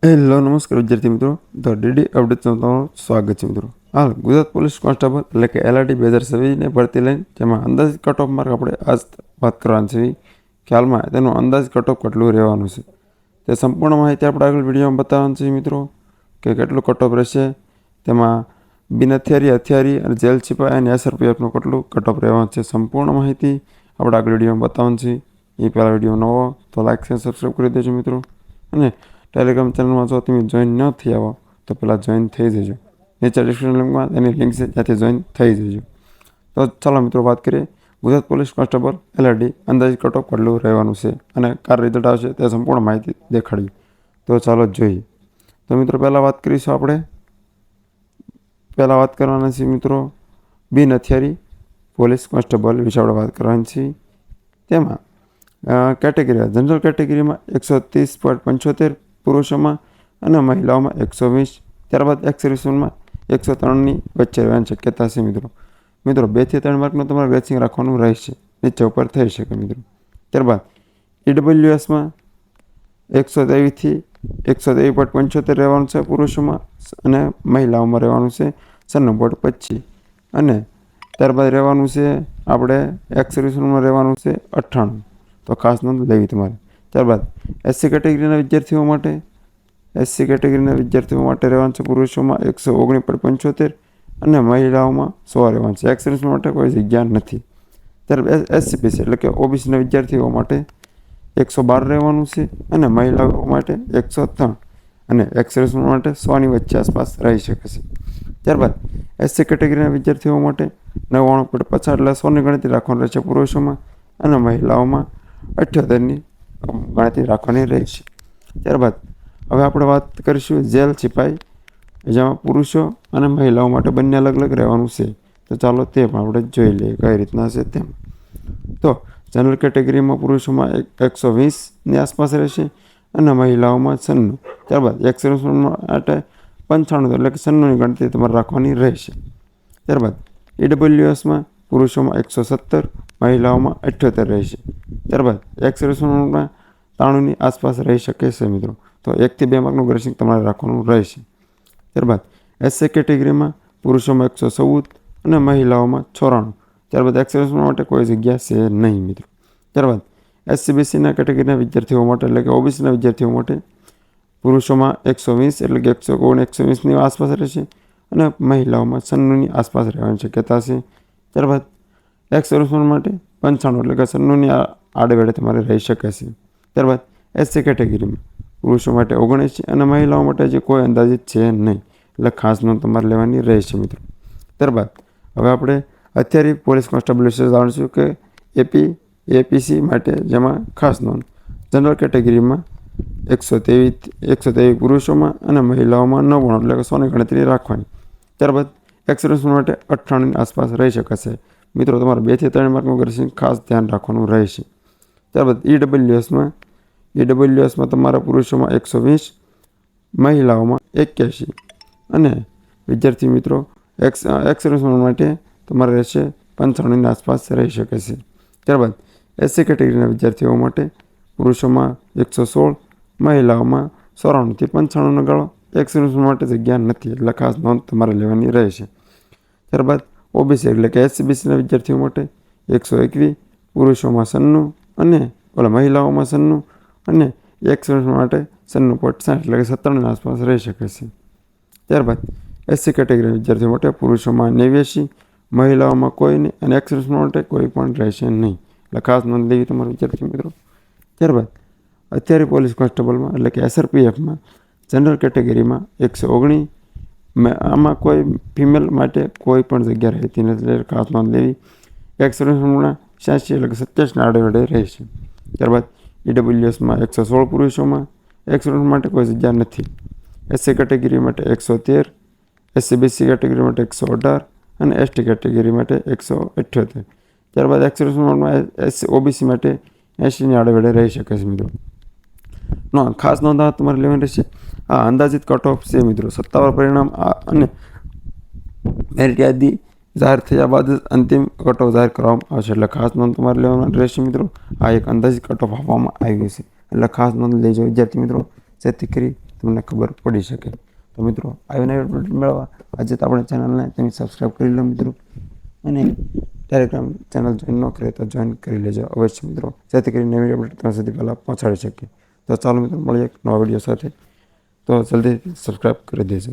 Hello નમસ્કાર વિદ્યાર્થી મિત્રો, ધ ડીડી અપડેટમાં તમારું સ્વાગત છે મિત્રો. હાલ ગુજરાત પોલીસ કોન્સ્ટેબલ એટલે કે LRT 2026ને ભરતી લઈને જેમાં અંદાજિત કટ ઓફ માર્ક આપણે આજ વાત કરવાની છે કે હાલમાં તેનું અંદાજિત કટ ઓફ કેટલું રહેવાનું છે તે સંપૂર્ણ માહિતી આપણે આગળ વિડીયોમાં બતાવવાની છે મિત્રો, કે કેટલું કટ ઓફ રહેશે, તેમાં બિન હથિયારી અને જેલ સિપાઈ અને SRPFનું કેટલું કટ ઓફ રહેવાનું છે. સંપૂર્ણ માહિતી આપણે આગળ વિડીયોમાં બતાવવાની છે. એ પહેલાં વિડીયો નવો તો લાઈક અને સબસ્ક્રાઈબ કરી દેજો મિત્રો, અને ટેલિગ્રામ ચેનલમાં જો તમે જોઈન ન થઈ આવો તો પહેલાં જોઈન થઈ જજો. નીચે ડિસ્ક્રિપ્શન લિંકમાં તેની લિંક છે, ત્યાંથી જોઈન થઈ જજો. તો ચાલો મિત્રો વાત કરીએ ગુજરાત પોલીસ કોન્સ્ટેબલ LRT અંદાજિત કટ ઓફ કેટલું રહેવાનું છે અને કાર રિઝલ્ટ આવશે તે સંપૂર્ણ માહિતી દેખાડીએ. તો ચાલો જોઈએ. તો મિત્રો પહેલાં વાત કરીશું આપણે કરવાના છીએ મિત્રો બિન હથિયારી પોલીસ કોન્સ્ટેબલ વિશે આપણે વાત કરવાની છીએ. તેમાં કેટેગરી જનરલ કેટેગરીમાં 130.75 પુરુષોમાં અને મહિલાઓમાં 120, ત્યારબાદ એક્સ-સર્વિસમેનમાં 103ની વચ્ચે રહેવાની શક્યતા છે મિત્રો. 2 થી 3 માર્કનું તમારે વેચિંગ રાખવાનું રહેશે, નીચે ઉપર થઈ શકે મિત્રો. ત્યારબાદ EWSમાં 123 થી 123.75 રહેવાનું છે પુરુષોમાં, અને મહિલાઓમાં રહેવાનું છે 96.25, અને ત્યારબાદ રહેવાનું છે આપણે એક્સ-સર્વિસમેનમાં રહેવાનું છે 98. તો ખાસ નોંધ લેવી તમારે. ત્યારબાદ SC કેટેગરીના વિદ્યાર્થીઓ માટે રહેવાનું છે પુરુષોમાં 119.75 અને મહિલાઓમાં 100 રહેવાનું છે. એક્સ-સર્વિસમેન માટે કોઈ જગ્યા નથી. ત્યારબાદ SCPC એટલે કે OBCના વિદ્યાર્થીઓ માટે 112 રહેવાનું છે અને મહિલાઓ માટે 103, અને એક્સ-સર્વિસમેન માટે 100ની વચ્ચે આસપાસ રહી શકે છે. ત્યારબાદ SC કેટેગરીના વિદ્યાર્થીઓ માટે 99.50 એટલે 100ની ગણતરી રાખવાની રહેશે પુરુષોમાં, અને મહિલાઓમાં 78ની ગણતરી રાખવાની રહેશે. ત્યારબાદ હવે આપણે વાત કરીશું જેલ સિપાઈ, જેમાં પુરુષો અને મહિલાઓ માટે બંને અલગ અલગ રહેવાનું છે. તો ચાલો તે પણ આપણે જોઈ લઈએ કઈ રીતના છે તેમ. તો જનરલ કેટેગરીમાં પુરુષોમાં 120ની આસપાસ રહેશે અને મહિલાઓમાં 96. ત્યારબાદ એક્સ-સર્વિસમેન માટે 95 એટલે કે 96ની ગણતરી તમારે રાખવાની રહેશે. ત્યારબાદ EWSમાં પુરુષોમાં 117, મહિલાઓમાં 78 રહેશે. ત્યારબાદ એક્સ-સર્વિસમેનમાં 93ની આસપાસ રહી શકે છે મિત્રો. તો 1 થી 2 માર્કનું ગ્રેસિંગ તમારે રાખવાનું રહેશે. ત્યારબાદ SC કેટેગરીમાં પુરુષોમાં 114 અને મહિલાઓમાં 94. ત્યારબાદ એક્સ-સર્વિસમેન માટે કોઈ જગ્યા છે નહીં મિત્રો. ત્યારબાદ SCBCના કેટેગરીના વિદ્યાર્થીઓ માટે એટલે કે OBCના વિદ્યાર્થીઓ માટે પુરુષોમાં 120 એટલે કે 120ની આસપાસ રહેશે, અને મહિલાઓમાં 96ની આસપાસ રહેવાની શક્યતા છે. ત્યારબાદ એક્સ-સર્વિસમેન માટે 95 એટલે કે 96ની આડેવેડે તમારે રહી શકે છે. ત્યારબાદ SC કેટેગરીમાં પુરુષો માટે 79 અને મહિલાઓ માટે હજી કોઈ અંદાજિત છે નહીં, એટલે ખાસ નોંધ તમારે લેવાની રહેશે મિત્રો. ત્યારબાદ હવે આપણે હથિયારી પોલીસ કોન્સ્ટેબલ વિશે જાણીશું કે APC માટે, જેમાં ખાસ નોંધ જનરલ કેટેગરીમાં 123 પુરુષોમાં અને મહિલાઓમાં 99 એટલે કે 100ની ગણતરી રાખવાની. ત્યારબાદ એક્સ-સર્વિસમેન માટે 98ની આસપાસ રહી શકે મિત્રો. તમારે 2 થી 3 માર્કનું ગ્રેસિંગ ખાસ ધ્યાન રાખવાનું રહેશે. ત્યારબાદ EWSમાં તમારા પુરુષોમાં 120, મહિલાઓમાં 81, અને વિદ્યાર્થી મિત્રો એક્સ-સર્વિસમેન માટે તમારે રહેશે 95ની આસપાસ રહી શકે છે. ત્યારબાદ SC કેટેગરીના વિદ્યાર્થીઓ માટે પુરુષોમાં 116, મહિલાઓમાં 94 થી 95નો ગાળો. એક્સ-સર્વિસમેન માટે જગ્યા નથી, એટલે ખાસ નોંધ તમારે લેવાની રહેશે. ત્યારબાદ OBC એટલે કે SCBCના વિદ્યાર્થીઓ માટે 121, પુરુષોમાં 96 અને મહિલાઓમાં 96, અને એક્સ-સર્વિસમેન માટે 96.60 એટલે કે 70ની આસપાસ રહી શકે છે. ત્યારબાદ SC કેટેગરીના વિદ્યાર્થીઓ માટે પુરુષોમાં 89, મહિલાઓમાં કોઈ નહીં, અને એક્સ-સર્વિસમેન માટે કોઈ પણ રહેશે નહીં, એટલે ખાસ નોંધ લેવી તમારા વિદ્યાર્થી મિત્રો. ત્યારબાદ હથિયારી પોલીસ કોન્સ્ટેબલમાં એટલે કે SRPFમાં જનરલ કેટેગરીમાં 119, આમાં કોઈ ફિમેલ માટે કોઈ પણ જગ્યા રહેતી નથી, એટલે ખાસ નોંધ લેવી. એક્સ-સર્વિસમેનમાં 86 એટલે કે 27ના આડેવડે રહેશે. ત્યારબાદ EWSમાં 116 પુરુષોમાં, એક્સ-સર્વિસમેન માટે કોઈ જગ્યા નથી. SC કેટેગરી માટે 113, SCBC કેટેગરી માટે 118, અને ST કેટેગરી માટે 178. ત્યારબાદ એક્સ-સર્વિસમેનમાં OBC માટે 80ની આડેવડે રહી શકે છે મિત્રો. ખાસ નોંધ તમારે લેવાની રહેશે. આ અંદાજિત કટ ઓફ છે મિત્રો. સત્તાવાર પરિણામ અને મેરિટ યાદી જાહેર થયા બાદ જ અંતિમ કટ ઓફ જાહેર કરવામાં આવશે, એટલે ખાસ નોંધ તમારે લેવાની રહેશે મિત્રો. આ એક અંદાજિત કટ ઓફ આપવામાં આવ્યું છે, એટલે ખાસ નોંધ લેજો વિદ્યાર્થી મિત્રો, જેથી કરી તમને ખબર પડી શકે. તો મિત્રો આવી નવી અપડેટ મેળવવા આજે તો આપણે ચેનલને તમે સબસ્ક્રાઈબ કરી લો મિત્રો, અને ટેલિગ્રામ ચેનલ જોઈન ન કરે તો જોઈન કરી લેજો અવશ્ય મિત્રો, જેથી કરી નવી અપડેટ તમારા સુધી પહેલાં પહોંચાડી શકીએ. તો ચાલો મિત્રો મળીએ એક નવા વિડીયો સાથે. તો જલ્દી સબસ્ક્રાઈબ કરી દેજો.